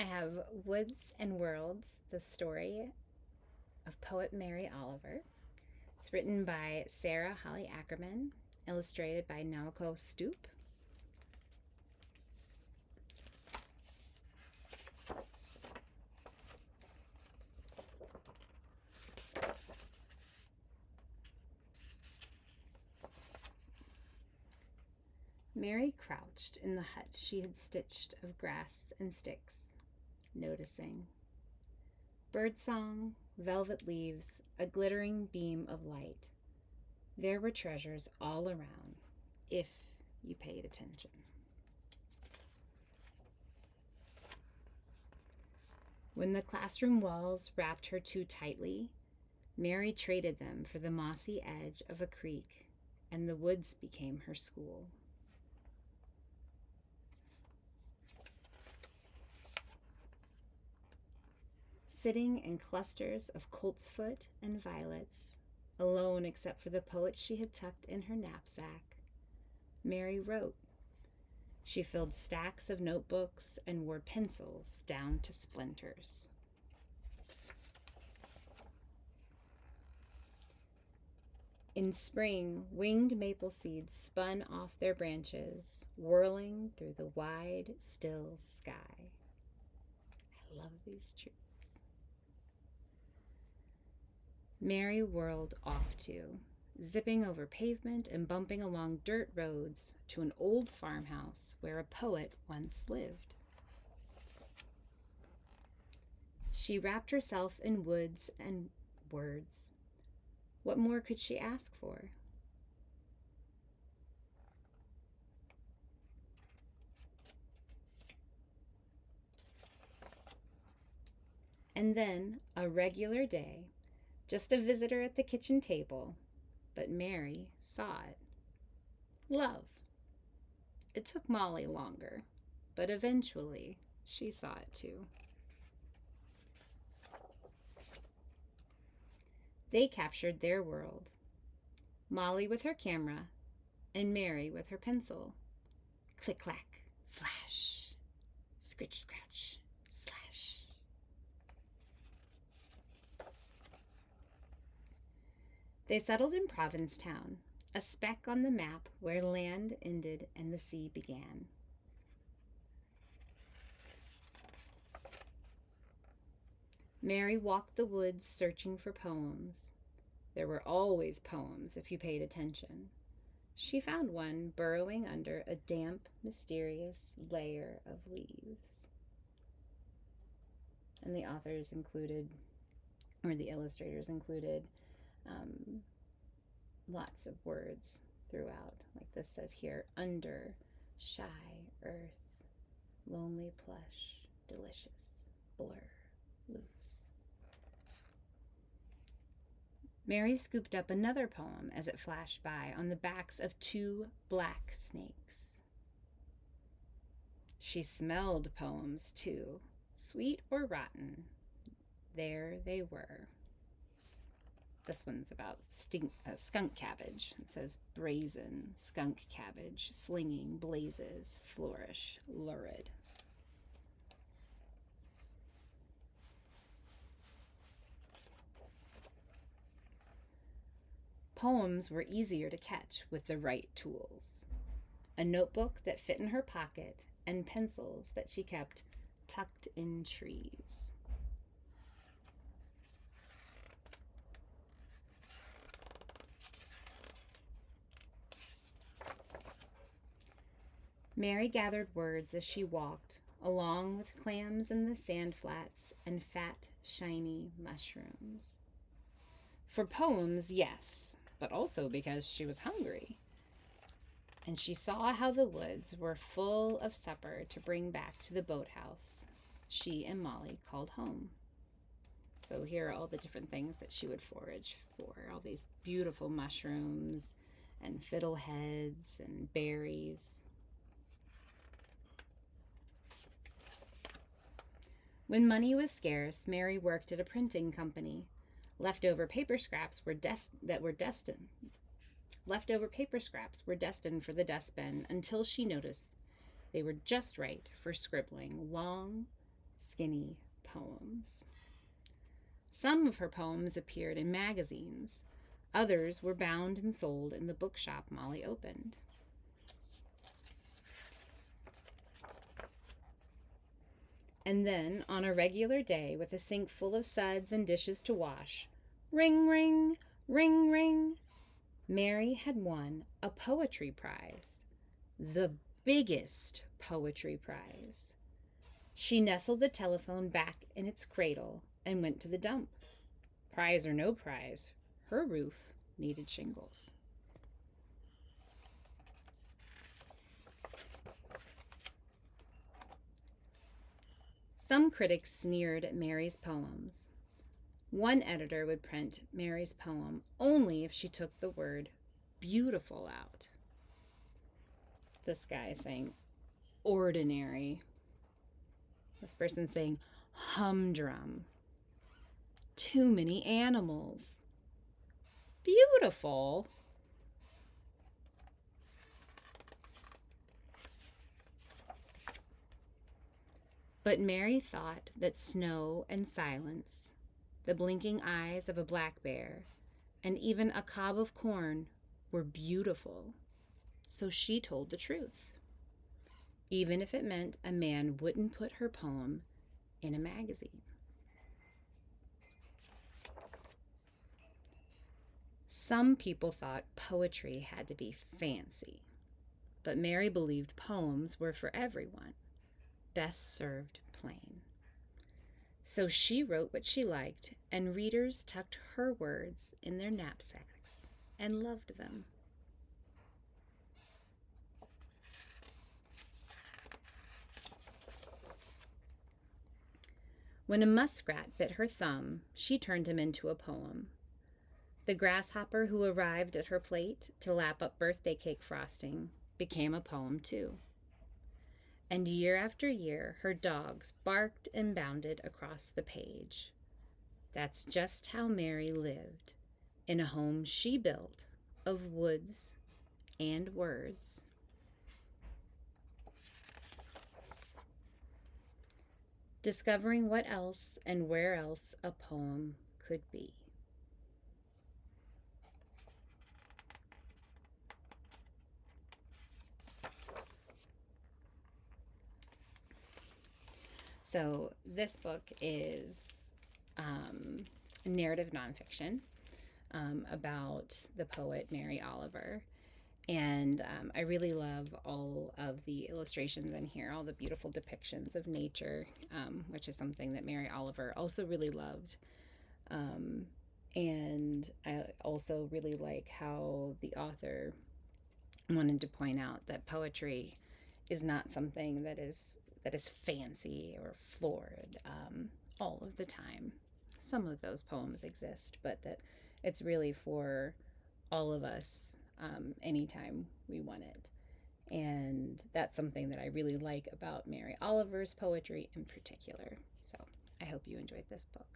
I have Woods and Worlds, the story of poet Mary Oliver. It's written by Sarah Holly Ackerman, illustrated by Naoko Stoop. Mary crouched in the hut she had stitched of grass and sticks, noticing. Birdsong, velvet leaves, a glittering beam of light. There were treasures all around, if you paid attention. When the classroom walls wrapped her too tightly, Mary traded them for the mossy edge of a creek, and the woods became her school. Sitting in clusters of coltsfoot and violets, alone except for the poets she had tucked in her knapsack, Mary wrote. She filled stacks of notebooks and wore pencils down to splinters. In spring, winged maple seeds spun off their branches, whirling through the wide, still sky. I love these trees. Mary whirled off too, zipping over pavement and bumping along dirt roads to an old farmhouse where a poet once lived. She wrapped herself in woods and words. What more could she ask for? And then, a regular day, just a visitor at the kitchen table, but Mary saw it. Love. It took Molly longer, but eventually she saw it too. They captured their world. Molly with her camera, and Mary with her pencil. Click-clack, flash, scritch-scratch, slash. They settled in Provincetown, a speck on the map where land ended and the sea began. Mary walked the woods searching for poems. There were always poems if you paid attention. She found one burrowing under a damp, mysterious layer of leaves. And the authors included, or the illustrators included, lots of words throughout. Like this says here, under, shy, earth, lonely plush, delicious, blur, loose. Mary scooped up another poem as it flashed by on the backs of two black snakes. She smelled poems too, sweet or rotten. There they were. This one's about skunk cabbage. It says brazen, skunk cabbage, slinging, blazes, flourish, lurid. Poems were easier to catch with the right tools. A notebook that fit in her pocket and pencils that she kept tucked in trees. Mary gathered words as she walked, along with clams in the sand flats and fat, shiny mushrooms. For poems, yes, but also because she was hungry. And she saw how the woods were full of supper to bring back to the boathouse she and Molly called home. So here are all the different things that she would forage for, all these beautiful mushrooms and fiddleheads and berries. When money was scarce, Mary worked at a printing company. Leftover paper scraps were destined for the dustbin until she noticed they were just right for scribbling long, skinny poems. Some of her poems appeared in magazines. Others were bound and sold in the bookshop Molly opened. And then, on a regular day, with a sink full of suds and dishes to wash, ring, ring, ring, ring, Mary had won a poetry prize. The biggest poetry prize. She nestled the telephone back in its cradle and went to the dump. Prize or no prize, her roof needed shingles. Some critics sneered at Mary's poems. One editor would print Mary's poem only if she took the word beautiful out. This guy saying ordinary. This person saying humdrum. Too many animals. Beautiful. But Mary thought that snow and silence, the blinking eyes of a black bear, and even a cob of corn were beautiful. So she told the truth, even if it meant a man wouldn't put her poem in a magazine. Some people thought poetry had to be fancy, but Mary believed poems were for everyone, best served plain. So she wrote what she liked, and readers tucked her words in their knapsacks and loved them. When a muskrat bit her thumb, she turned him into a poem. The grasshopper who arrived at her plate to lap up birthday cake frosting became a poem too. And year after year, her dogs barked and bounded across the page. That's just how Mary lived, in a home she built of woods and words. Discovering what else and where else a poem could be. So this book is narrative nonfiction about the poet Mary Oliver. And I really love all of the illustrations in here, all the beautiful depictions of nature, which is something that Mary Oliver also really loved. And I also really like how the author wanted to point out that poetry is not something that is fancy or florid all of the time. Some of those poems exist, but that it's really for all of us anytime we want it. And that's something that I really like about Mary Oliver's poetry in particular. So I hope you enjoyed this book.